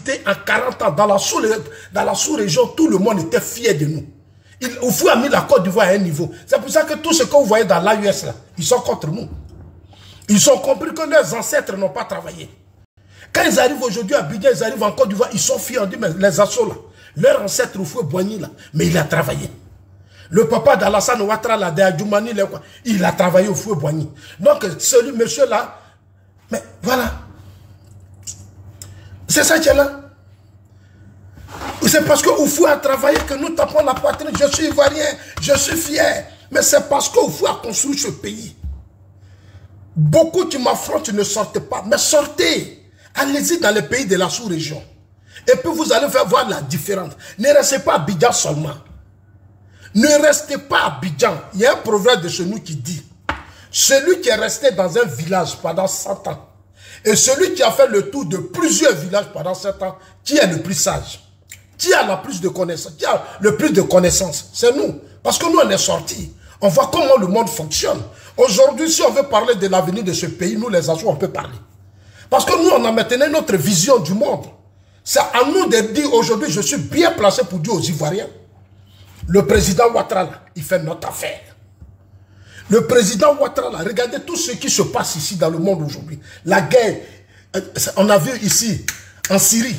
activité en 40 ans dans la sous-région, tout le monde était fier de nous. Au fur et à mesure, la Côte d'Ivoire à un niveau. C'est pour ça que tout ce que vous voyez dans l'AUS, là, ils sont contre nous. Ils ont compris que leurs ancêtres n'ont pas travaillé. Quand ils arrivent aujourd'hui à Abidjan, ils arrivent en Côte d'Ivoire, ils sont fiers, on dit, mais les assauts là, leur ancêtre Houphouët-Boigny là, mais il a travaillé. Le papa d'Alassane Ouattara là, d'Adjoumani, il a travaillé au Houphouët-Boigny. Donc, celui, monsieur là, mais voilà. C'est ça qui est là. C'est parce que Oufou a travaillé que nous tapons la poitrine. Je suis ivoirien, je suis fier. Mais c'est parce que Oufou a construit ce pays. Beaucoup qui m'affrontent ne sortent pas. Mais sortez. Allez-y dans les pays de la sous-région. Et puis vous allez faire voir la différence. Ne restez pas à Abidjan seulement. Ne restez pas à Abidjan. Il y a un proverbe de chez nous qui dit, celui qui est resté dans un village pendant 100 ans, et celui qui a fait le tour de plusieurs villages pendant 7 ans, qui est le plus sage? Qui a la plus de connaissances? Qui a le plus de connaissances? C'est nous. Parce que nous, on est sortis. On voit comment le monde fonctionne. Aujourd'hui, si on veut parler de l'avenir de ce pays, nous, les Azous, on peut parler. Parce que nous, on a maintenant notre vision du monde. C'est à nous de dire aujourd'hui, je suis bien placé pour dire aux Ivoiriens. Le président Ouattara, il fait notre affaire. Le président Ouattara, regardez tout ce qui se passe ici dans le monde aujourd'hui. La guerre, on a vu ici, en Syrie,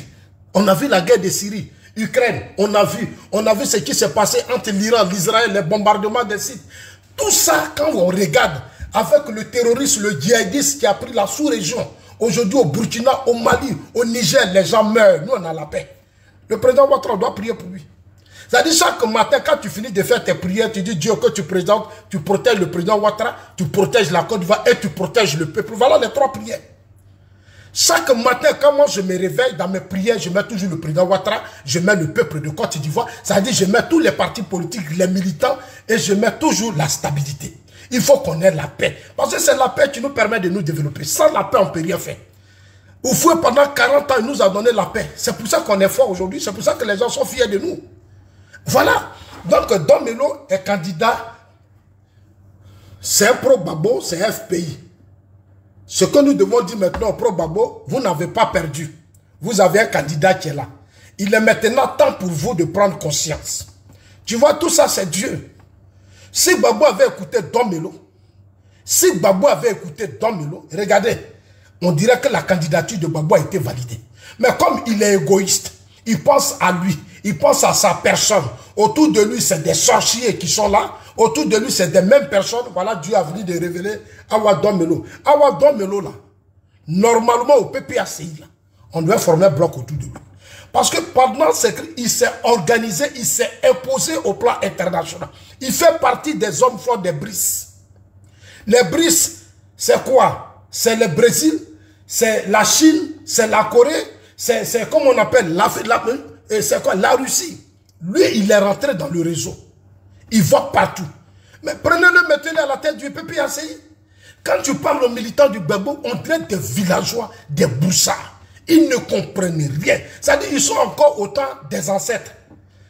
on a vu la guerre de Syrie. Ukraine, on a vu ce qui s'est passé entre l'Iran, l'Israël, les bombardements des sites. Tout ça, quand on regarde, avec le terrorisme, le djihadisme qui a pris la sous-région, aujourd'hui au Burkina, au Mali, au Niger, les gens meurent, nous on a la paix. Le président Ouattara doit prier pour lui. C'est-à-dire chaque matin, quand tu finis de faire tes prières, tu dis Dieu que tu présentes, tu protèges le président Ouattara, tu protèges la Côte d'Ivoire et tu protèges le peuple. Voilà les 3 prières. Chaque matin, quand moi je me réveille dans mes prières, je mets toujours le président Ouattara, je mets le peuple de Côte d'Ivoire, c'est-à-dire je mets tous les partis politiques, les militants, et je mets toujours la stabilité. Il faut qu'on ait la paix. Parce que c'est la paix qui nous permet de nous développer. Sans la paix, on ne peut rien faire. Oufoué, pendant 40 ans, il nous a donné la paix. C'est pour ça qu'on est fort aujourd'hui. C'est pour ça que les gens sont fiers de nous. Voilà. Donc, Dom Melo est candidat. C'est un pro-Babo, c'est un FPI. Ce que nous devons dire maintenant au pro-Babo, vous n'avez pas perdu. Vous avez un candidat qui est là. Il est maintenant temps pour vous de prendre conscience. Tu vois, tout ça, c'est Dieu. Si Babo avait écouté Dom Melo, regardez, on dirait que la candidature de Babo a été validée. Mais comme il est égoïste, il pense à lui, il pense à sa personne. Autour de lui, c'est des sorciers qui sont là. Autour de lui, c'est des mêmes personnes. Voilà, Dieu a venu de révéler Awa Dom Melo. Awa Dom Melo, là, normalement, au PPACI, là, on doit former un bloc autour de lui. Parce que pendant ce il s'est organisé, il s'est imposé au plan international. Il fait partie des hommes forts des BRICS. Les BRICS, c'est quoi? C'est le Brésil, c'est la Chine, c'est la Corée, c'est comme on appelle l'Afrique, c'est quoi? La Russie. Lui, il est rentré dans le réseau. Il vote partout. Mais prenez-le, mettez-le à la tête du PPACI. Quand tu parles aux militants du Gbagbo, on dirait des villageois, des boussards. Ils ne comprennent rien. C'est-à-dire qu'ils sont encore autant des ancêtres.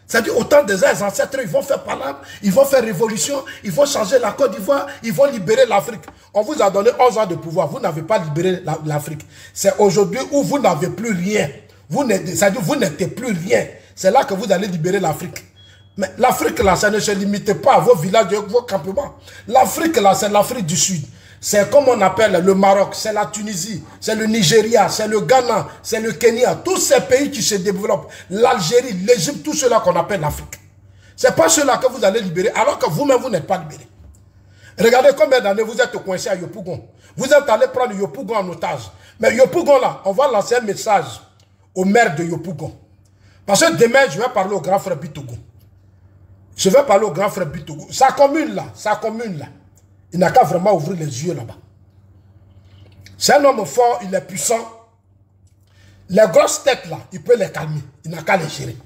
C'est-à-dire autant des ancêtres, ils vont faire palabre, ils vont faire révolution, ils vont changer la Côte d'Ivoire, ils vont libérer l'Afrique. On vous a donné 11 ans de pouvoir, vous n'avez pas libéré l'Afrique. C'est aujourd'hui où vous n'avez plus rien. C'est-à-dire vous n'êtes plus rien. C'est là que vous allez libérer l'Afrique. Mais l'Afrique là, ça ne se limite pas à vos villages, vos campements. L'Afrique là, c'est l'Afrique du Sud. C'est comme on appelle le Maroc, c'est la Tunisie, c'est le Nigeria, c'est le Ghana, c'est le Kenya. Tous ces pays qui se développent, l'Algérie, l'Égypte, tout cela qu'on appelle l'Afrique. Ce n'est pas cela que vous allez libérer, alors que vous-même, vous n'êtes pas libéré. Regardez combien d'années vous êtes coincé à Yopougon. Vous êtes allé prendre Yopougon en otage. Mais Yopougon là, on va lancer un message au maire de Yopougon. Parce que demain, je vais parler au grand frère Bitogo. Je vais parler au grand frère Bitogo. Sa commune là, il n'a qu'à vraiment ouvrir les yeux là-bas. C'est un homme fort, il est puissant. Les grosses têtes là, il peut les calmer. Il n'a qu'à les gérer.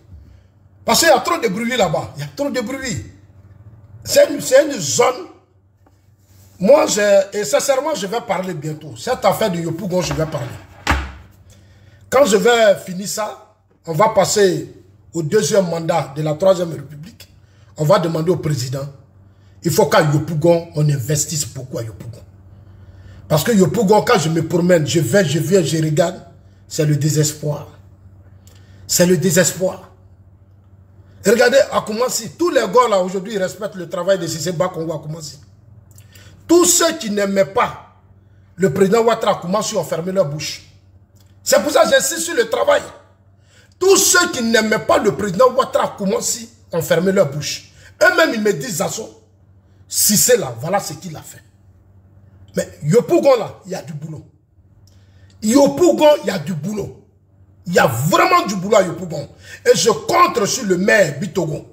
Parce qu'il y a trop de bruit là-bas. Il y a trop de bruit. C'est une zone. Moi, et sincèrement, je vais parler bientôt. Cette affaire de Yopougon, je vais parler. Quand je vais finir ça, on va passer au 2e mandat de la 3e République. On va demander au président. Il faut qu'à Yopougon, on investisse beaucoup à Yopougon. Parce que Yopougon, quand je me promène, je viens, je regarde, c'est le désespoir. C'est le désespoir. Et regardez, à Koumassi, tous les gars là aujourd'hui respectent le travail de Cissé Bakongo à Koumassi. Tous ceux qui n'aimaient pas le président Ouattara à Koumassi ont fermé leur bouche. C'est pour ça que j'insiste sur le travail. Tous ceux qui n'aimaient pas le président Ouattara à Koumassi ont fermé leur bouche. Eux-mêmes, ils me disent, Zasso, Cissé là, voilà ce qu'il a fait. Mais Yopougon là, il y a du boulot. Yopougon, il y a du boulot. Il y a vraiment du boulot à Yopougon. Et je compte sur le maire Bitogon.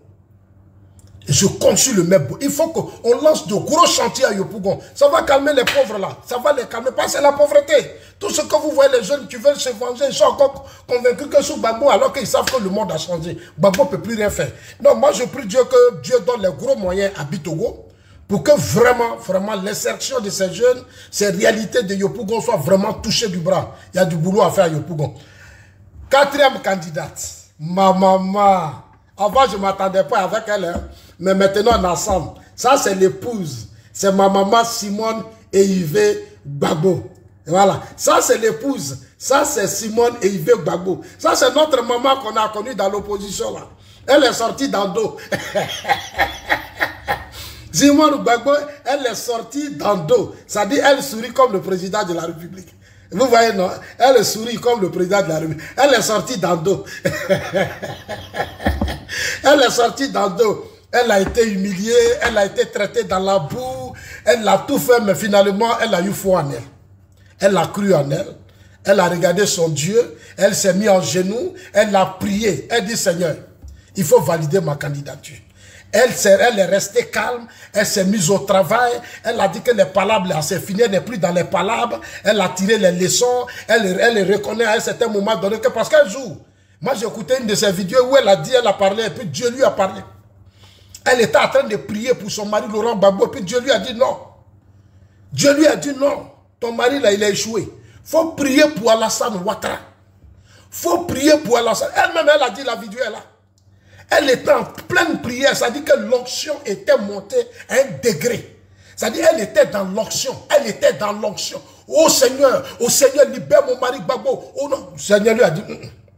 Je compte sur le maire. Il faut qu'on lance de gros chantiers à Yopougon. Ça va calmer les pauvres là. Ça va les calmer. Parce que c'est la pauvreté. Tout ce que vous voyez, les jeunes qui veulent se venger, ils sont encore convaincus que sous Gbagbo, alors qu'ils savent que le monde a changé. Gbagbo ne peut plus rien faire. Non, moi je prie Dieu que Dieu donne les gros moyens à Bitogo pour que vraiment l'insertion de ces jeunes, ces réalités de Yopougon soient vraiment touchées du bras. Il y a du boulot à faire à Yopougon. Quatrième candidate, ma maman. Avant, je ne m'attendais pas avec elle, hein, mais maintenant, on est ensemble. Ça, c'est l'épouse. C'est ma maman Simone et Yves Gbagbo. Voilà. Ça, c'est l'épouse. Ça, c'est Simone et Yves Gbagbo. Ça, c'est notre maman qu'on a connue dans l'opposition, là. Elle est sortie dans le dos. Simone Gbagbo, elle est sortie dans le dos. Ça dit, elle sourit comme le président de la République. Vous voyez, non? Elle sourit comme le président de la République. Elle est sortie dans le dos. Elle est sortie dans le dos. Elle a été humiliée, elle a été traitée dans la boue. Elle a tout fait, mais finalement, elle a eu foi en elle. Elle a cru en elle. Elle a regardé son Dieu. Elle s'est mise en genoux. Elle a prié. Elle dit, Seigneur, il faut valider ma candidature. Elle est restée calme, elle s'est mise au travail, elle a dit que les palabres, c'est fini, elle n'est plus dans les palabres, elle a tiré les leçons, elle reconnaît à un certain moment donné que parce qu'elle joue. Moi j'ai écouté une de ses vidéos où elle a dit, elle a parlé, et puis Dieu lui a parlé. Elle était en train de prier pour son mari Laurent Gbagbo, et puis Dieu lui a dit non. Dieu lui a dit non, ton mari là il a échoué. Il faut prier pour Alassane Ouattara. Il faut prier pour Alassane. Elle-même elle a dit la vidéo est là. Elle était en pleine prière, ça dit que l'onction était montée à un degré. Ça dit elle était dans l'onction, elle était dans l'onction. Oh Seigneur, libère mon mari Gbagbo. Oh non, le Seigneur lui a dit,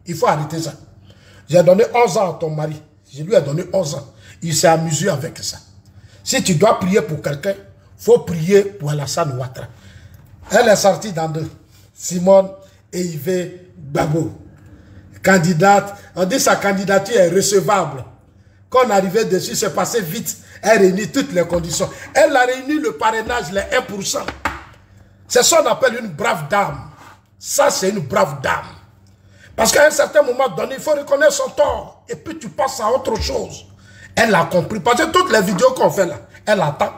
il faut arrêter ça. J'ai donné 11 ans à ton mari, je lui ai donné 11 ans. Il s'est amusé avec ça. Si tu dois prier pour quelqu'un, il faut prier pour Alassane Ouattara. Elle est sortie dans deux, Simone et Yves Gbagbo. Candidate, on dit sa candidature est recevable. Quand on arrivait dessus, c'est passé vite. Elle réunit toutes les conditions. Elle a réuni le parrainage, les 1%. C'est ça qu'on appelle une brave dame. Ça, c'est une brave dame. Parce qu'à un certain moment donné, il faut reconnaître son tort. Et puis tu passes à autre chose. Elle a compris. Parce que toutes les vidéos qu'on fait là, elle attend.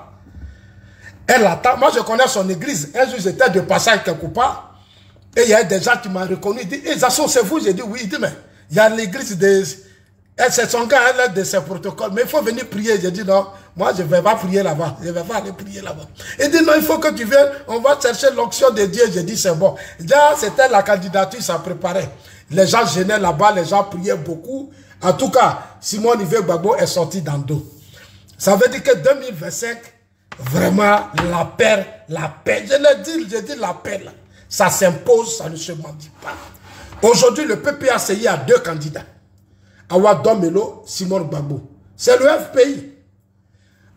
Elle attend. Moi, je connais son église. Un jour, j'étais de passage quelque part. Et il y a des gens qui m'ont reconnu. Ils disent, Zasso, c'est vous? J'ai dit, oui. Il dit, mais il y a l'église de... C'est son gars, elle a de ses protocoles. Mais il faut venir prier. J'ai dit, non, moi, je ne vais pas prier là-bas. Je ne vais pas aller prier là-bas. Il dit, non, il faut que tu viennes. On va chercher l'onction de Dieu. J'ai dit, c'est bon. Déjà, c'était la candidature, ça préparait. Les gens gênaient là-bas, les gens priaient beaucoup. En tout cas, Simone Yves Gbagbo est sorti dans le dos. Ça veut dire que 2025, vraiment, la paix. Je l'ai dit, j'ai dit la paix là. Ça s'impose, ça ne se mendie pas. Aujourd'hui, le PPACI a deux candidats. Awa Domelo, Simone Gbagbo. C'est le FPI.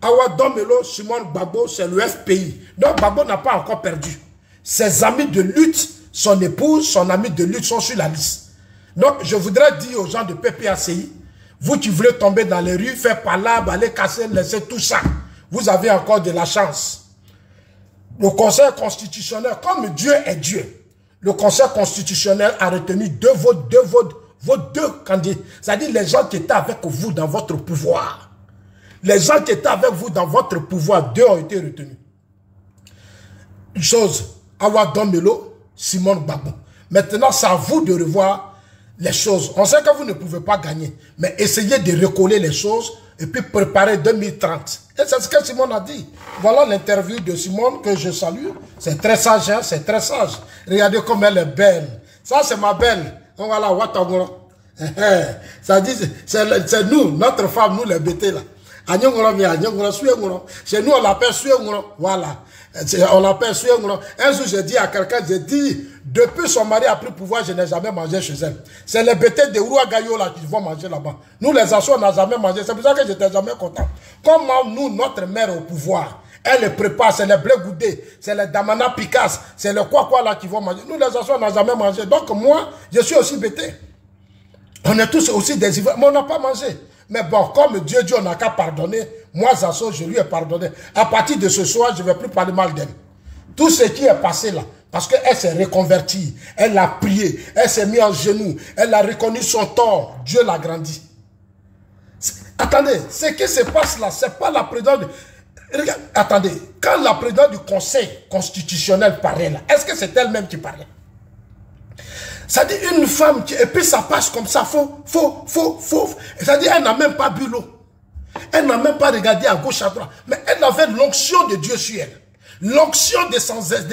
Awa Domelo, Simone Gbagbo, c'est le FPI. Donc Gbagbo n'a pas encore perdu. Ses amis de lutte, son épouse, son ami de lutte sont sur la liste. Donc je voudrais dire aux gens de PPACI, vous qui voulez tomber dans les rues, faire palabre, aller casser, laisser tout ça, vous avez encore de la chance. Le Conseil constitutionnel, comme Dieu est Dieu, le Conseil constitutionnel a retenu vos deux candidats. C'est-à-dire les gens qui étaient avec vous dans votre pouvoir. Les gens qui étaient avec vous dans votre pouvoir, deux ont été retenus. Une chose, Awa Domelo, Simone Gbagbo. Maintenant, c'est à vous de revoir les choses. On sait que vous ne pouvez pas gagner, mais essayez de recoller les choses et puis préparer 2030. Et c'est ce que Simone a dit. Voilà l'interview de Simone que je salue. C'est très sage, hein? C'est très sage. Regardez comme elle est belle. Ça, c'est ma belle. On va la Watangoro. Ça dit, c'est nous, notre femme, nous les bêtés là. Chez nous, on l'appelle Suengoro. Voilà. On l'appelle un jour, j'ai dit à quelqu'un, j'ai dit, depuis son mari a pris pouvoir, je n'ai jamais mangé chez elle. C'est les bêtés de Ouagayo là qui vont manger là-bas. Nous, les Assous, on n'a jamais mangé. C'est pour ça que je n'étais jamais content. Comment nous, notre mère au pouvoir, elle les prépare, c'est les blé goudés, c'est les damana picasse, c'est le quoi là qui vont manger. Nous, les Assous, on n'a jamais mangé. Donc moi, je suis aussi bêté. On est tous aussi des ivrognes, mais on n'a pas mangé. Mais bon, comme Dieu dit, on n'a qu'à pardonner. Moi, Zazo, je lui ai pardonné. À partir de ce soir, je ne vais plus parler mal d'elle. Tout ce qui est passé là, parce qu'elle s'est reconvertie, elle a prié, elle s'est mise en genoux, elle a reconnu son tort, Dieu l'a grandi. Attendez, ce qui se passe là, ce n'est pas la présidente. Regarde, attendez, quand la présidente du Conseil constitutionnel parlait là, est-ce que c'est elle-même qui parlait? Ça dit une femme qui, et puis ça passe comme ça, faux. Ça dit elle n'a même pas bu l'eau. Elle n'a même pas regardé à gauche, à droite. Mais elle avait l'onction de Dieu sur elle. L'onction de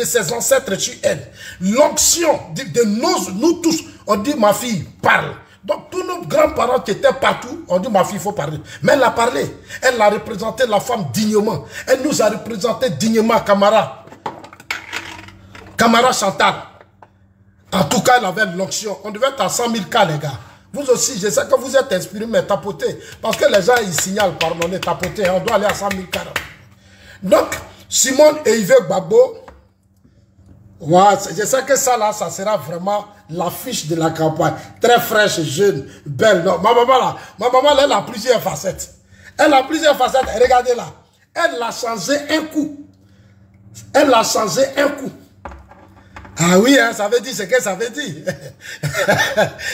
ses ancêtres sur elle. L'onction de nous tous. On dit ma fille, parle. Donc tous nos grands-parents qui étaient partout, on dit ma fille, il faut parler. Mais elle a parlé. Elle a représenté la femme dignement. Elle nous a représenté dignement Camara. Camara Chantal. En tout cas, elle avait l'onction. On devait être à 100 000 cas, les gars. Vous aussi, je sais que vous êtes inspirés, mais tapotez. Parce que les gens, ils signalent, pardonnez, tapotez. On doit aller à 100 000 cas. Donc, Simone et Yves Gbagbo, ouais, je sais que ça, là, ça sera vraiment l'affiche de la campagne. Très fraîche, jeune, belle. Non, ma maman, là, elle a plusieurs facettes. Elle a plusieurs facettes. Regardez là. Elle a changé un coup. Elle a changé un coup. Ah oui, hein, ça veut dire ce que ça veut dire.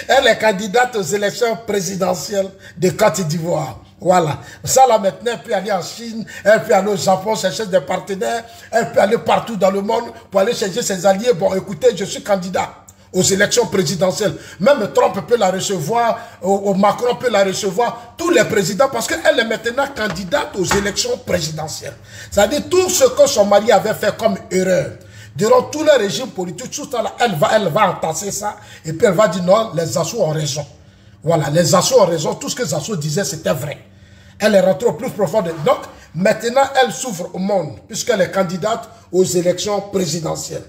Elle est candidate aux élections présidentielles de Côte d'Ivoire. Voilà. Ça là maintenant, elle peut aller en Chine, elle peut aller au Japon chercher des partenaires, elle peut aller partout dans le monde pour aller chercher ses alliés. Bon, écoutez, je suis candidat aux élections présidentielles. Même Trump peut la recevoir, Macron peut la recevoir, tous les présidents, parce qu'elle est maintenant candidate aux élections présidentielles. C'est-à-dire tout ce que son mari avait fait comme erreur. Durant tout le régime politique, tout ça là, elle va entasser ça, et puis elle va dire non, les Assous ont raison. Voilà, les Assous ont raison, tout ce que les Assous disaient, c'était vrai. Elle est rentrée au plus profond. Donc, maintenant, elle souffre au monde, puisqu'elle est candidate aux élections présidentielles.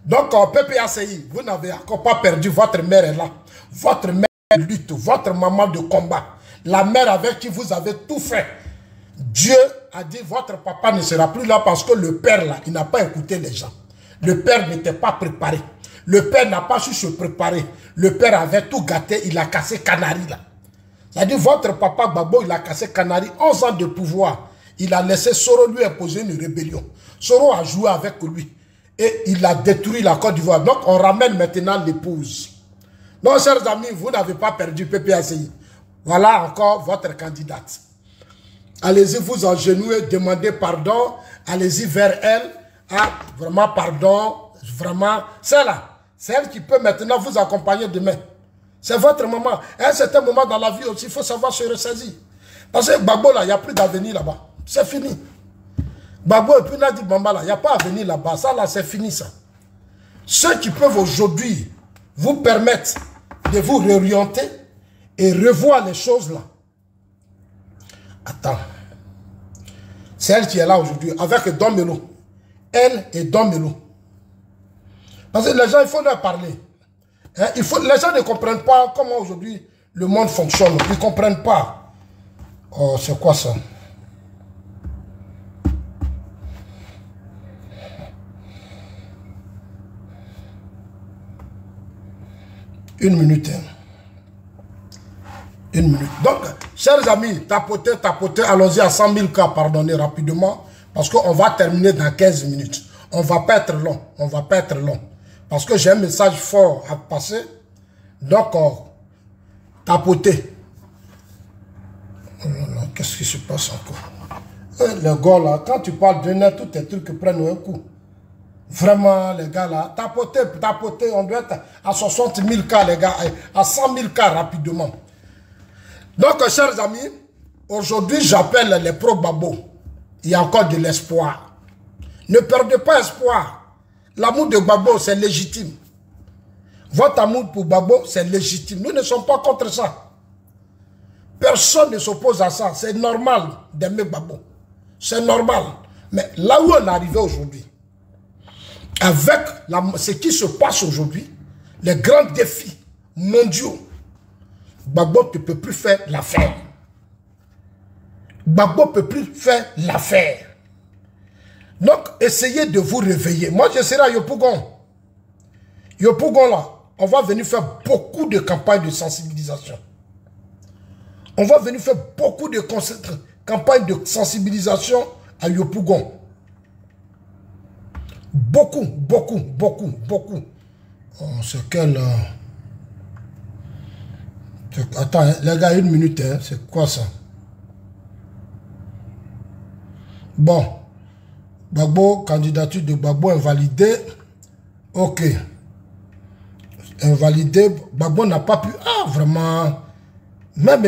Donc, PPACI, vous n'avez encore pas perdu, votre mère est là. Votre mère lutte, votre maman de combat. La mère avec qui vous avez tout fait. Dieu a dit, votre papa ne sera plus là parce que le père là, il n'a pas écouté les gens. Le père n'était pas préparé. Le père n'a pas su se préparer. Le père avait tout gâté, il a cassé Canari là. C'est-à-dire, votre papa Gbagbo, il a cassé Canari, 11 ans de pouvoir. Il a laissé Soro lui imposer une rébellion. Soro a joué avec lui. Et il a détruit la Côte d'Ivoire. Donc, on ramène maintenant l'épouse. Donc, chers amis, vous n'avez pas perdu PPACI. Voilà encore votre candidate. Allez-y, vous engenouez, demandez pardon. Allez-y vers elle. Ah, vraiment, pardon. Vraiment, c'est là. C'est elle qui peut maintenant vous accompagner demain. C'est votre maman. À un certain moment dans la vie aussi, il faut savoir se ressaisir. Parce que Gbagbo, là, il n'y a plus d'avenir là-bas. C'est fini. Gbagbo et puis Nadi Bamba, là, il n'y a pas d'avenir là-bas. Ça, là, c'est fini, ça. Ceux qui peuvent aujourd'hui vous permettre de vous réorienter et revoir les choses là. Attends. C'est elle qui est là aujourd'hui, avec Don Melo. Elle et Don Melo. Parce que les gens, il faut leur parler. Hein? Les gens ne comprennent pas comment aujourd'hui le monde fonctionne. Ils ne comprennent pas. Oh, c'est quoi ça? Une minute. Hein? Une minute. Donc, chers amis, tapotez, allons-y à 100 000 cas, pardonnez rapidement, parce qu'on va terminer dans 15 minutes. On ne va pas être long, on ne va pas être long. Parce que j'ai un message fort à passer. Donc, tapotez. Qu'est-ce qui se passe encore? Les gars là, quand tu parles de net, tous tes trucs prennent un coup. Vraiment, les gars là, tapotez, on doit être à 60 000 cas, les gars, à 100 000 cas rapidement. Donc, chers amis, aujourd'hui, j'appelle les pro-Gbagbo. Il y a encore de l'espoir. Ne perdez pas espoir. L'amour de Gbagbo, c'est légitime. Votre amour pour Gbagbo, c'est légitime. Nous ne sommes pas contre ça. Personne ne s'oppose à ça. C'est normal d'aimer Gbagbo. C'est normal. Mais là où on est arrivé aujourd'hui, avec ce qui se passe aujourd'hui, les grands défis mondiaux, Gbagbo ne peut plus faire l'affaire. Gbagbo ne peut plus faire l'affaire. Donc, essayez de vous réveiller. Moi, je serai à Yopougon. Yopougon, là, on va venir faire beaucoup de campagnes de sensibilisation. On va venir faire beaucoup de campagnes de sensibilisation à Yopougon. Beaucoup, beaucoup, beaucoup, beaucoup. Oh, c'est quel... Attends, hein, les gars, 1 minute, hein, c'est quoi ça? Bon. Gbagbo, candidature de Gbagbo invalidée. Ok. Invalidé. Gbagbo n'a pas pu... Ah, vraiment... Même,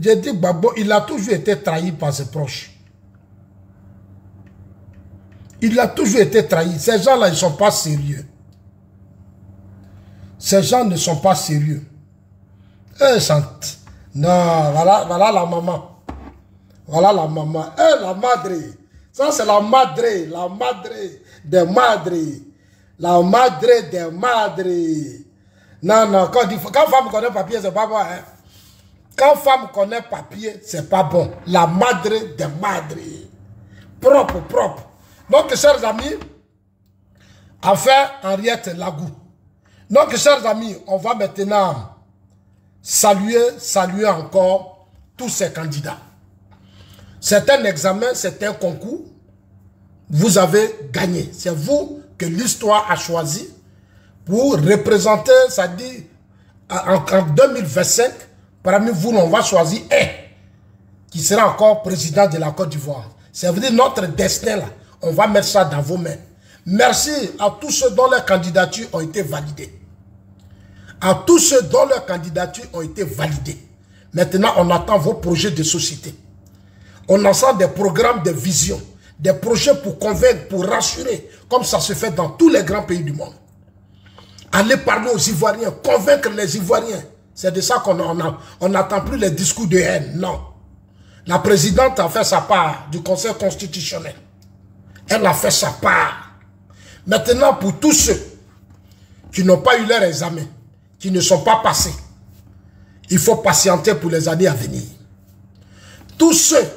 j'ai dit Gbagbo, il a toujours été trahi par ses proches. Il a toujours été trahi. Ces gens-là, ils ne sont pas sérieux. Ces gens ne sont pas sérieux. Non, voilà la maman. Voilà la maman. La madre. Ça, c'est la madre. La madre des madres. La madre des madres. Non, non. Quand femme connaît papier, c'est pas bon. Hein? Quand femme connaît papier, c'est pas bon. La madre des madres. Propre, propre. Donc, chers amis, affaire Henriette Lagou. Donc, chers amis, on va maintenant saluer encore tous ces candidats. C'est un examen, c'est un concours. Vous avez gagné. C'est vous que l'histoire a choisi pour représenter, ça dit, en 2025, parmi vous, on va choisir un qui sera encore président de la Côte d'Ivoire. Ça veut dire notre destin, là. On va mettre ça dans vos mains. Merci à tous ceux dont leurs candidatures ont été validées. À tous ceux dont leurs candidatures ont été validées. Maintenant, on attend vos projets de société. On attend des programmes de vision, des projets pour convaincre, pour rassurer, comme ça se fait dans tous les grands pays du monde. Allez parler aux Ivoiriens, convaincre les Ivoiriens. C'est de ça qu'on n'attend plus les discours de haine. Non. La présidente a fait sa part du Conseil constitutionnel. Elle a fait sa part. Maintenant, pour tous ceux qui n'ont pas eu leur examen, qui ne sont pas passés, il faut patienter pour les années à venir. Tous ceux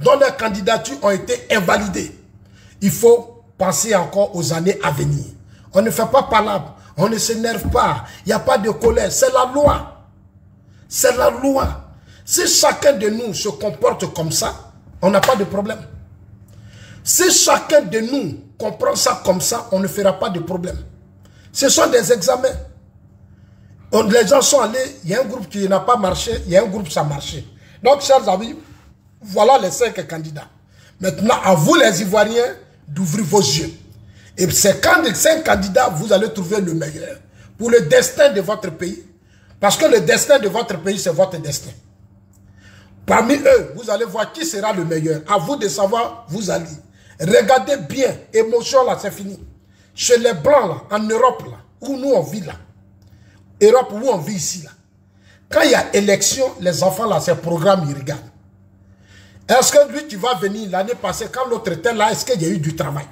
dont leurs candidatures ont été invalidées, il faut penser encore aux années à venir. On ne fait pas palabre, on ne s'énerve pas, il n'y a pas de colère, c'est la loi. C'est la loi. Si chacun de nous se comporte comme ça, on n'a pas de problème. Si chacun de nous comprend ça comme ça, on ne fera pas de problème. Ce sont des examens. Les gens sont allés, il y a un groupe qui n'a pas marché, il y a un groupe qui a marché. Donc, chers amis, voilà les 5 candidats. Maintenant, à vous les Ivoiriens, d'ouvrir vos yeux. Et ces 5 candidats, vous allez trouver le meilleur pour le destin de votre pays. Parce que le destin de votre pays, c'est votre destin. Parmi eux, vous allez voir qui sera le meilleur. À vous de savoir, vous allez. Regardez bien, émotion là, c'est fini. Chez les Blancs là, en Europe là, où nous on vit là. Europe où on vit ici là. Quand il y a élection, les enfants là, ces programmes, ils regardent. Est-ce que lui qui va venir l'année passée, quand l'autre était là, est-ce qu'il y a eu du travail?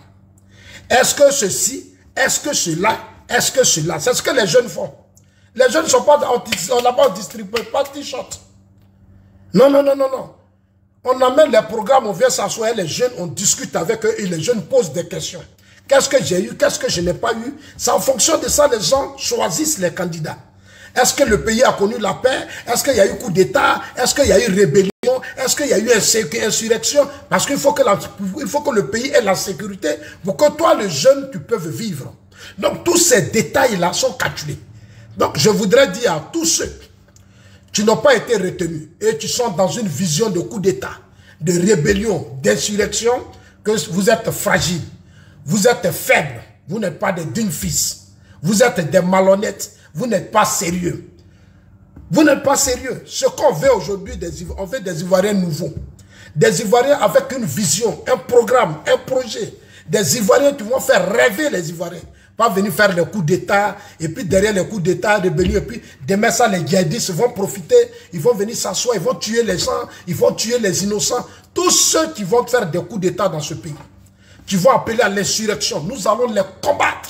Est-ce que ceci, est-ce que cela, est-ce que cela? C'est ce que les jeunes font. Les jeunes ne sont pas, on n'a pas distribué, pas de t-shirt. Non, non, non, non, non. On amène les programmes, on vient s'asseoir, les jeunes, on discute avec eux et les jeunes posent des questions. Qu'est-ce que j'ai eu, qu'est-ce que je n'ai pas eu? C'est en fonction de ça, les gens choisissent les candidats. Est-ce que le pays a connu la paix? Est-ce qu'il y a eu coup d'État? Est-ce qu'il y a eu rébellion? Est-ce qu'il y a eu insurrection? Parce qu'il faut que le pays ait la sécurité pour que toi, le jeune, tu peux vivre. Donc, tous ces détails-là sont calculés. Donc, je voudrais dire à tous ceux qui n'ont pas été retenus et qui sont dans une vision de coup d'État, de rébellion, d'insurrection, que vous êtes fragiles, vous êtes faibles, vous n'êtes pas des dignes fils, vous êtes des malhonnêtes, vous n'êtes pas sérieux. Vous n'êtes pas sérieux. Ce qu'on veut aujourd'hui, on veut des Ivoiriens nouveaux. Des Ivoiriens avec une vision, un programme, un projet. Des Ivoiriens qui vont faire rêver les Ivoiriens. Pas venir faire les coups d'État, et puis derrière les coups d'État, rébellion, et puis demain ça, les djihadistes vont profiter, ils vont venir s'asseoir, ils vont tuer les gens, ils vont tuer les innocents. Tous ceux qui vont faire des coups d'État dans ce pays. qui vont appeler à l'insurrection, nous allons les combattre.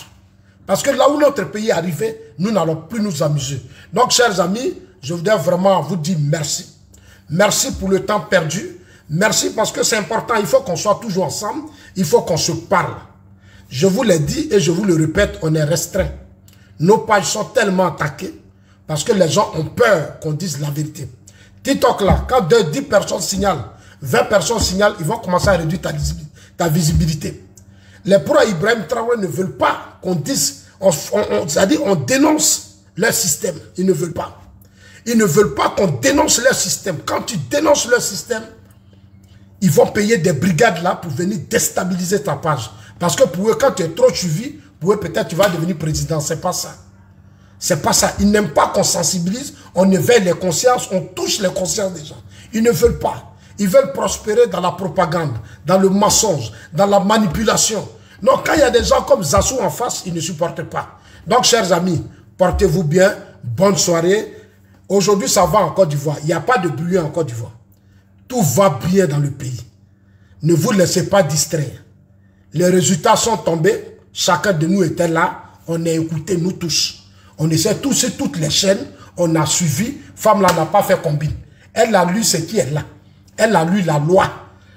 Parce que là où notre pays est arrivé, nous n'allons plus nous amuser. Donc, chers amis, je voudrais vraiment vous dire merci. Merci pour le temps perdu. Merci parce que c'est important, il faut qu'on soit toujours ensemble. Il faut qu'on se parle. Je vous l'ai dit et je vous le répète, on est restreint. Nos pages sont tellement attaquées parce que les gens ont peur qu'on dise la vérité. TikTok là, quand 10 personnes signalent, 20 personnes signalent, ils vont commencer à réduire ta visibilité. Les pro-Ibrahim Traoré ne veulent pas qu'on dise, c'est-à-dire on dénonce leur système. Ils ne veulent pas. Ils ne veulent pas qu'on dénonce leur système. Quand tu dénonces leur système, ils vont payer des brigades là pour venir déstabiliser ta page. Parce que pour eux, quand tu es trop suivi, pour eux, peut-être tu vas devenir président. C'est pas ça. C'est pas ça. Ils n'aiment pas qu'on sensibilise, on éveille les consciences, on touche les consciences des gens. Ils ne veulent pas. Ils veulent prospérer dans la propagande, dans le mensonge, dans la manipulation. Non, quand il y a des gens comme Zassou en face, ils ne supportent pas. Donc, chers amis, portez-vous bien. Bonne soirée. Aujourd'hui, ça va en Côte d'Ivoire. Il n'y a pas de bruit en Côte d'Ivoire. Tout va bien dans le pays. Ne vous laissez pas distraire. Les résultats sont tombés. Chacun de nous était là. On a écouté, nous tous. On essaie tous sur toutes les chaînes. On a suivi. Femme là n'a pas fait combine. Elle a lu ce qui est là. Elle a lu la loi.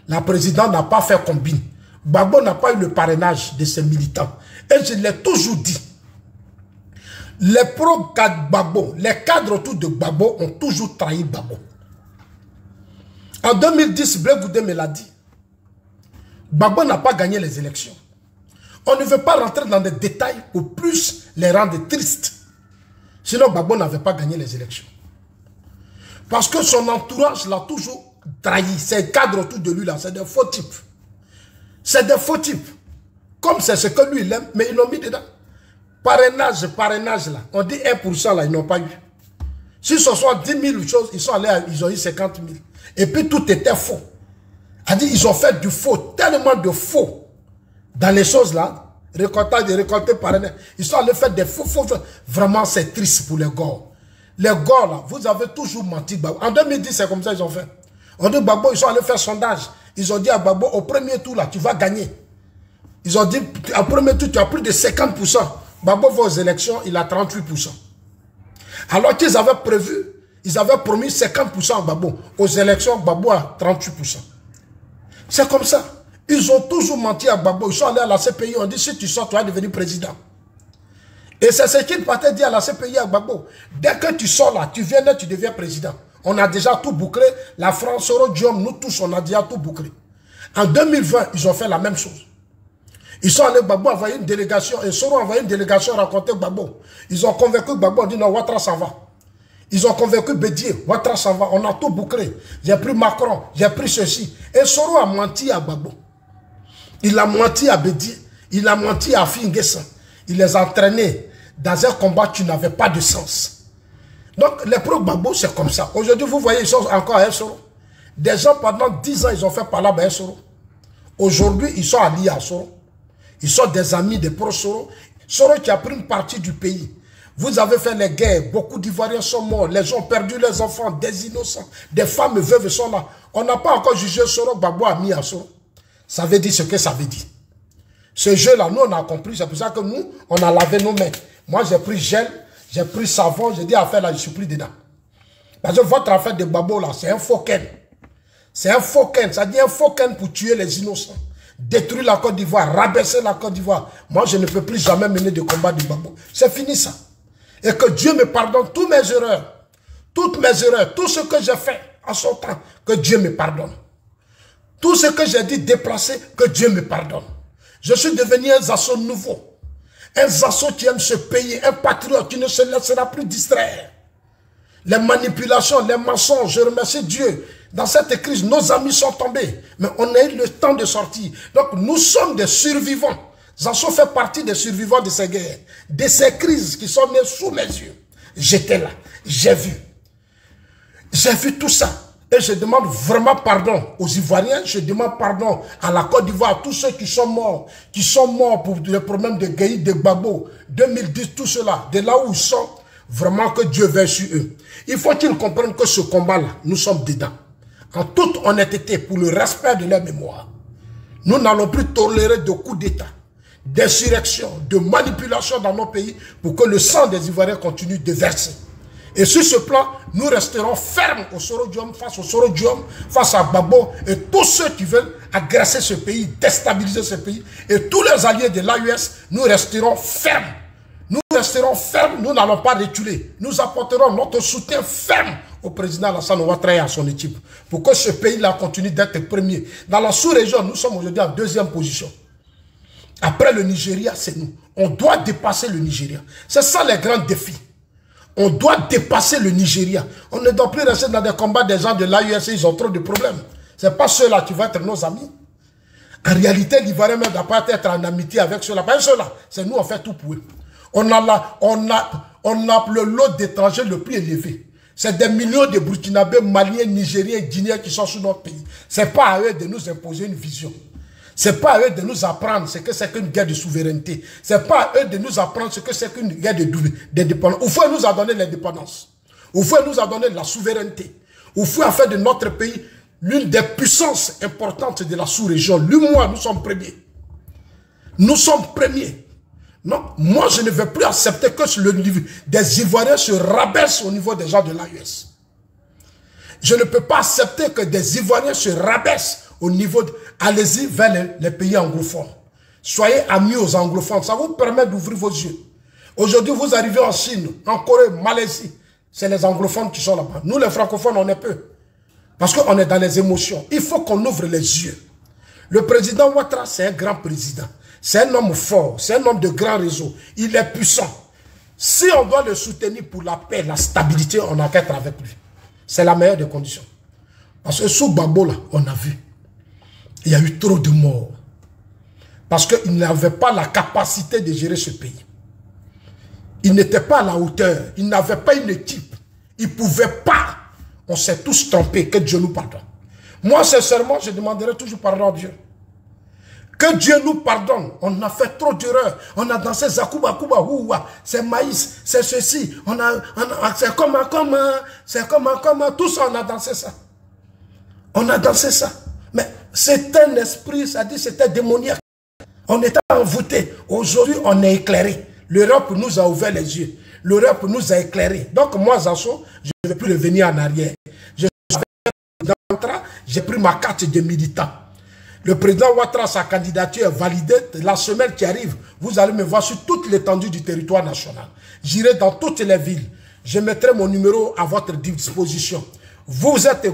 La présidente n'a pas fait combine. Gbagbo n'a pas eu le parrainage de ses militants. Et je l'ai toujours dit. Les pro-Gbagbo, les cadres autour de Gbagbo ont toujours trahi Gbagbo. En 2010, Blé Goudé me l'a dit. Gbagbo n'a pas gagné les élections. On ne veut pas rentrer dans des détails pour plus les rendre tristes. Sinon, Gbagbo n'avait pas gagné les élections. Parce que son entourage l'a toujours trahi. Ces cadres autour de lui, là, c'est des faux types. C'est des faux types. Comme c'est ce que lui, il aime, mais ils l'ont mis dedans. Parrainage, là. On dit 1% là, ils n'ont pas eu. Si ce soit 10 000 choses, ils sont allés, ils ont eu 50 000. Et puis tout était faux. Ils ont fait du faux, tellement de faux. Dans les choses là, récolter parrainage. Ils sont allés faire des faux. Vraiment, c'est triste pour les gars. Les gars là, vous avez toujours menti. En 2010, c'est comme ça ils ont fait. On dit Gbagbo, ils sont allés faire sondage. Ils ont dit à Gbagbo, au premier tour là, tu vas gagner. Ils ont dit, au premier tour, tu as plus de 50%. Gbagbo va aux élections, il a 38%. Alors qu'ils avaient prévu, ils avaient promis 50% à Gbagbo. Aux élections, Gbagbo a 38%. C'est comme ça. Ils ont toujours menti à Gbagbo. Ils sont allés à la CPI, on dit, si tu sors, tu vas devenir président. Et c'est ce qu'ils partaient dire à la CPI à Gbagbo. Dès que tu sors là, tu viens là, tu deviens président. On a déjà tout bouclé. La France, Soro, Diom, nous tous, on a déjà tout bouclé. En 2020, ils ont fait la même chose. Ils sont allés, Gbagbo a envoyé une délégation, et Soro a envoyé une délégation rencontrer Gbagbo. Ils ont convaincu Gbagbo, on dit non, Ouattara s'en va. Ils ont convaincu Bédier, Ouattara s'en va, on a tout bouclé. J'ai pris Macron, j'ai pris ceci. Et Soro a menti à Gbagbo. Il a menti à Bédier, il a menti à Finguessan. Il les a entraînés dans un combat qui n'avait pas de sens. Donc, les pro-Gbagbo, c'est comme ça. Aujourd'hui, vous voyez, ils sont encore à Soro. Des gens, pendant 10 ans, ils ont fait parler à Soro. Aujourd'hui, ils sont alliés à Soro. Ils sont des amis des pro-Soro. Soro qui a pris une partie du pays. Vous avez fait les guerres. Beaucoup d'Ivoiriens sont morts. Les gens ont perdu leurs enfants. Des innocents. Des femmes veuves sont là. On n'a pas encore jugé Soro. Gbagbo a mis à Soro. Ça veut dire ce que ça veut dire. Ce jeu-là, nous, on a compris. C'est pour ça que nous, on a lavé nos mains. Moi, j'ai pris gel. J'ai pris savon. J'ai dit affaire là, je suis pris dedans. Parce que votre affaire de Gbagbo là, c'est un faux ken. C'est un faux ken. Ça dit un faux ken pour tuer les innocents. Détruire la Côte d'Ivoire, rabaisser la Côte d'Ivoire. Moi, je ne peux plus jamais mener de combat de Gbagbo. C'est fini ça. Et que Dieu me pardonne toutes mes erreurs. Toutes mes erreurs. Tout ce que j'ai fait en son temps. Que Dieu me pardonne. Tout ce que j'ai dit déplacé. Que Dieu me pardonne. Je suis devenu un Zasso nouveau. Un Zasso qui aime ce pays. Un patriote qui ne se laissera plus distraire. Les manipulations, les mensonges. Je remercie Dieu. Dans cette crise, nos amis sont tombés. Mais on a eu le temps de sortir. Donc, nous sommes des survivants. Zasso fait partie des survivants de ces guerres. De ces crises qui sont nées sous mes yeux. J'étais là. J'ai vu. J'ai vu tout ça. Et je demande vraiment pardon aux Ivoiriens. Je demande pardon à la Côte d'Ivoire. À tous ceux qui sont morts. Qui sont morts pour le problème de Gueye, de Gbagbo. 2010, tout cela. De là où ils sont. Vraiment que Dieu veille sur eux. Il faut qu'ils comprennent que ce combat-là, nous sommes dedans. En toute honnêteté, pour le respect de leur mémoire. Nous n'allons plus tolérer de coups d'État, d'insurrection, de manipulation dans nos pays pour que le sang des Ivoiriens continue de verser. Et sur ce plan, nous resterons fermes au Sorodium, face à Gbagbo et tous ceux qui veulent agresser ce pays, déstabiliser ce pays et tous les alliés de l'AUS, nous resterons fermes. Nous resterons fermes, nous n'allons pas reculer. Nous apporterons notre soutien ferme au président Alassane Ouattara et à son équipe pour que ce pays-là continue d'être premier. Dans la sous-région, nous sommes aujourd'hui en deuxième position. Après le Nigeria, c'est nous. On doit dépasser le Nigeria. C'est ça les grands défis. On doit dépasser le Nigeria. On ne doit plus rester dans des combats des gens de l'AUS, ils ont trop de problèmes. Ce n'est pas ceux-là qui vont être nos amis. En réalité, l'Ivoirien ne doit pas être en amitié avec ceux-là. Pas ceux-là, c'est nous, on fait tout pour eux. On a le lot d'étrangers le plus élevé. C'est des millions de Burkinabés, Maliens, Nigériens, Guinéens qui sont sur notre pays. Ce n'est pas à eux de nous imposer une vision. Ce n'est pas à eux de nous apprendre ce que c'est qu'une guerre de souveraineté. Ce n'est pas à eux de nous apprendre ce que c'est qu'une guerre d'indépendance. Oufoué nous a donné l'indépendance. Oufoué nous a donné la souveraineté. Oufoué a fait de notre pays l'une des puissances importantes de la sous-région. Lui, moi, nous sommes premiers. Nous sommes premiers. Non, moi, je ne vais plus accepter que le niveau des Ivoiriens se rabaissent au niveau des gens de l'AUS. Je ne peux pas accepter que des Ivoiriens se rabaissent au niveau de... Allez-y vers les pays anglophones. Soyez amis aux anglophones. Ça vous permet d'ouvrir vos yeux. Aujourd'hui, vous arrivez en Chine, en Corée, Malaisie. C'est les anglophones qui sont là-bas. Nous, les francophones, on est peu. Parce qu'on est dans les émotions. Il faut qu'on ouvre les yeux. Le président Ouattara, c'est un grand président. C'est un homme fort. C'est un homme de grand réseau. Il est puissant. Si on doit le soutenir pour la paix, la stabilité, on n'a qu'à être avec lui. C'est la meilleure des conditions. Parce que sous Gbagbo, là, on a vu. Il y a eu trop de morts. Parce qu'il n'avait pas la capacité de gérer ce pays. Il n'était pas à la hauteur. Il n'avait pas une équipe. Il ne pouvait pas. On s'est tous trompés. Que Dieu nous pardonne. Moi, sincèrement, je demanderai toujours pardon à Dieu. Que Dieu nous pardonne. On a fait trop d'erreurs. On a dansé Zakouba, Kouba, Ouwa. C'est maïs, c'est ceci. C'est comment. Tout ça, on a dansé ça. On a dansé ça. Mais c'était un esprit, ça dit c'était démoniaque. On était envoûtés. Aujourd'hui, on est éclairé. L'Europe nous a ouvert les yeux. L'Europe nous a éclairés. Donc moi, Zasso, je ne vais plus revenir en arrière. J'ai pris ma carte de militant. Le président Ouattara, sa candidature est validée. La semaine qui arrive, vous allez me voir sur toute l'étendue du territoire national. J'irai dans toutes les villes. Je mettrai mon numéro à votre disposition. Vous êtes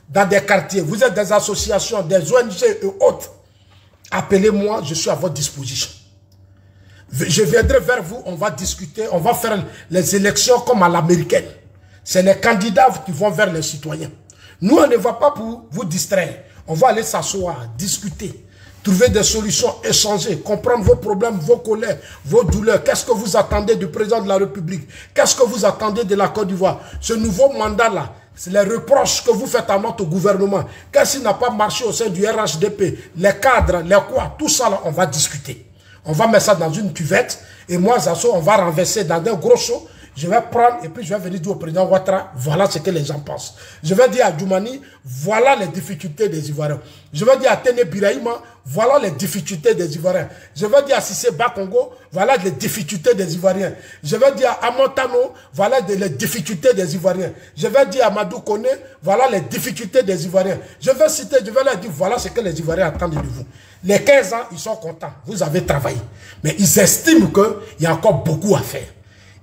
dans des quartiers, vous êtes des associations, des ONG et autres. Appelez-moi, je suis à votre disposition. Je viendrai vers vous, on va discuter, on va faire les élections comme à l'américaine. C'est les candidats qui vont vers les citoyens. Nous, on ne va pas pour vous distraire. On va aller s'asseoir, discuter, trouver des solutions, échanger, comprendre vos problèmes, vos colères, vos douleurs. Qu'est-ce que vous attendez du président de la République? Qu'est-ce que vous attendez de la Côte d'Ivoire? Ce nouveau mandat-là, c'est les reproches que vous faites à notre gouvernement. Qu'est-ce qui n'a pas marché au sein du RHDP? Les cadres, les quoi? Tout ça, là, on va discuter. On va mettre ça dans une cuvette. Et moi, Zasso, on va renverser dans un gros seau. Je vais prendre et puis je vais venir dire au président Ouattara, voilà ce que les gens pensent. Je vais dire à Djoumani, voilà les difficultés des Ivoiriens. Je vais dire à Téné Birahima, voilà les difficultés des Ivoiriens. Je vais dire à Sissé Bakongo, voilà les difficultés des Ivoiriens. Je vais dire à Montano, voilà les difficultés des Ivoiriens. Je vais dire à Madou Kone, voilà les difficultés des Ivoiriens. Je vais citer, je vais leur dire, voilà ce que les Ivoiriens attendent de vous. Les 15 ans, ils sont contents, vous avez travaillé. Mais ils estiment qu'il y a encore beaucoup à faire.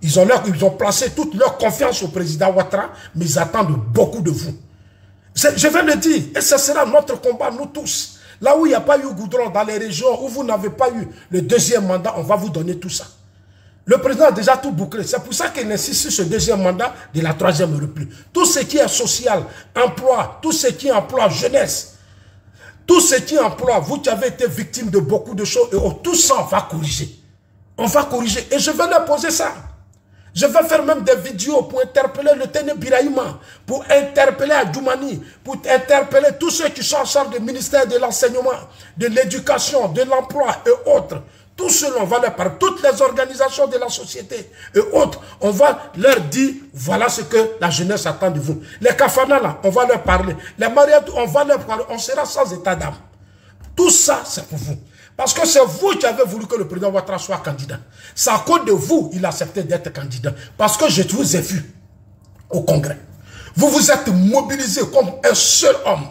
Ils ont placé toute leur confiance au président Ouattara, mais ils attendent beaucoup de vous. Je vais le dire, et ce sera notre combat, nous tous. Là où il n'y a pas eu goudron, dans les régions où vous n'avez pas eu le deuxième mandat, on va vous donner tout ça. Le président a déjà tout bouclé. C'est pour ça qu'il insiste sur ce deuxième mandat de la troisième République. Tout ce qui est social, emploi, tout ce qui est emploi, jeunesse, tout ce qui est emploi, vous qui avez été victime de beaucoup de choses, et tout ça, on va corriger. On va corriger. Et je vais leur poser ça. Je vais faire même des vidéos pour interpeller le Téné Birahima, pour interpeller Adjoumani, pour interpeller tous ceux qui sont en charge du ministère de l'enseignement, de l'éducation, de l'emploi et autres. Tout cela, on va leur parler. Toutes les organisations de la société et autres, on va leur dire, voilà ce que la jeunesse attend de vous. Les Kafana, là, on va leur parler. Les mariés, on va leur parler. On sera sans état d'âme. Tout ça, c'est pour vous. Parce que c'est vous qui avez voulu que le président Ouattara soit candidat. C'est à cause de vous qu'il a accepté d'être candidat. Parce que je vous ai vu au Congrès. Vous vous êtes mobilisé comme un seul homme.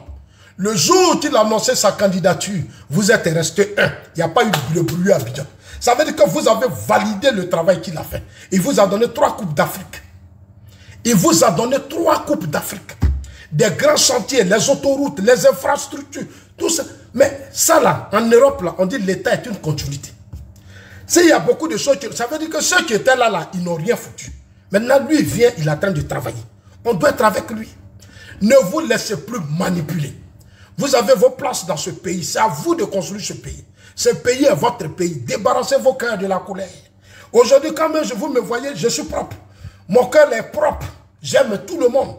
Le jour où il a annoncé sa candidature, vous êtes resté un. Il n'y a pas eu de bruit à Abidjan. Ça veut dire que vous avez validé le travail qu'il a fait. Il vous a donné 3 coupes d'Afrique. Il vous a donné 3 coupes d'Afrique. Des grands chantiers, les autoroutes, les infrastructures, tout ça. Mais ça là, en Europe, là, on dit que l'État est une continuité. S'il y a beaucoup de choses, ça veut dire que ceux qui étaient là, ils n'ont rien foutu. Maintenant, lui, il vient, il est en train de travailler. On doit être avec lui. Ne vous laissez plus manipuler. Vous avez vos places dans ce pays. C'est à vous de construire ce pays. Ce pays est votre pays. Débarrassez vos cœurs de la colère. Aujourd'hui, quand même vous me voyez, je suis propre. Mon cœur est propre. J'aime tout le monde.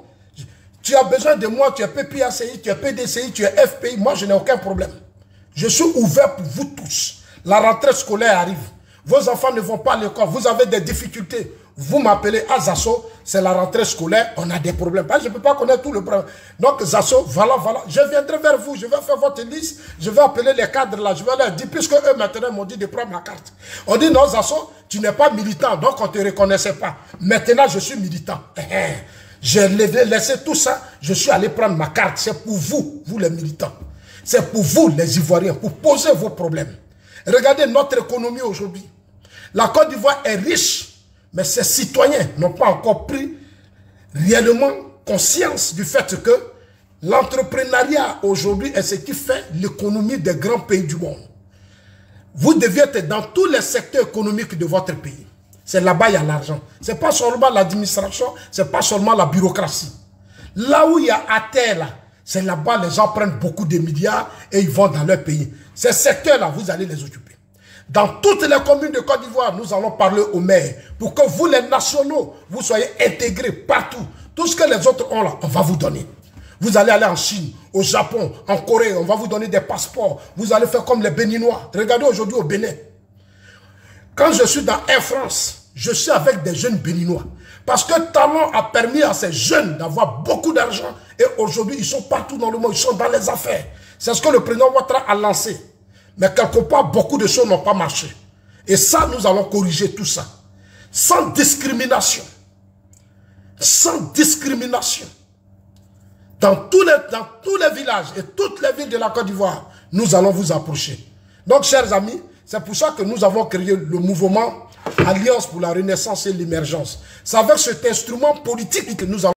Tu as besoin de moi, tu es PPACI, tu es PDCI, tu es FPI. Moi, je n'ai aucun problème. Je suis ouvert pour vous tous. La rentrée scolaire arrive. Vos enfants ne vont pas à l'école. Vous avez des difficultés. Vous m'appelez à Zasso, c'est la rentrée scolaire, on a des problèmes. Je ne peux pas connaître tout le problème. Donc Zasso, voilà. Je viendrai vers vous, je vais faire votre liste, je vais appeler les cadres là, je vais leur dire, puisque eux maintenant m'ont dit de prendre ma carte. On dit non Zasso, tu n'es pas militant, donc on ne te reconnaissait pas. Maintenant je suis militant. J'ai laissé tout ça, je suis allé prendre ma carte. C'est pour vous, vous les militants. C'est pour vous les Ivoiriens, pour poser vos problèmes. Regardez notre économie aujourd'hui. La Côte d'Ivoire est riche. Mais ces citoyens n'ont pas encore pris réellement conscience du fait que l'entrepreneuriat aujourd'hui est ce qui fait l'économie des grands pays du monde. Vous deviez être dans tous les secteurs économiques de votre pays. C'est là-bas il y a l'argent. Ce n'est pas seulement l'administration, ce n'est pas seulement la bureaucratie. Là où il y a à terre, là, c'est là-bas les gens prennent beaucoup de milliards et ils vont dans leur pays. Ces secteurs-là, vous allez les occuper. Dans toutes les communes de Côte d'Ivoire, nous allons parler aux maires pour que vous, les nationaux, vous soyez intégrés partout. Tout ce que les autres ont là, on va vous donner. Vous allez aller en Chine, au Japon, en Corée, on va vous donner des passeports. Vous allez faire comme les Béninois. Regardez aujourd'hui au Bénin. Quand je suis dans Air France, je suis avec des jeunes Béninois. Parce que Talon a permis à ces jeunes d'avoir beaucoup d'argent. Et aujourd'hui, ils sont partout dans le monde, ils sont dans les affaires. C'est ce que le président Ouattara a lancé. Mais quelque part, beaucoup de choses n'ont pas marché. Et ça, nous allons corriger tout ça. Sans discrimination. Sans discrimination. Dans tous les villages et toutes les villes de la Côte d'Ivoire, nous allons vous approcher. Donc, chers amis, c'est pour ça que nous avons créé le mouvement Alliance pour la Renaissance et l'Émergence. C'est avec cet instrument politique que nous allons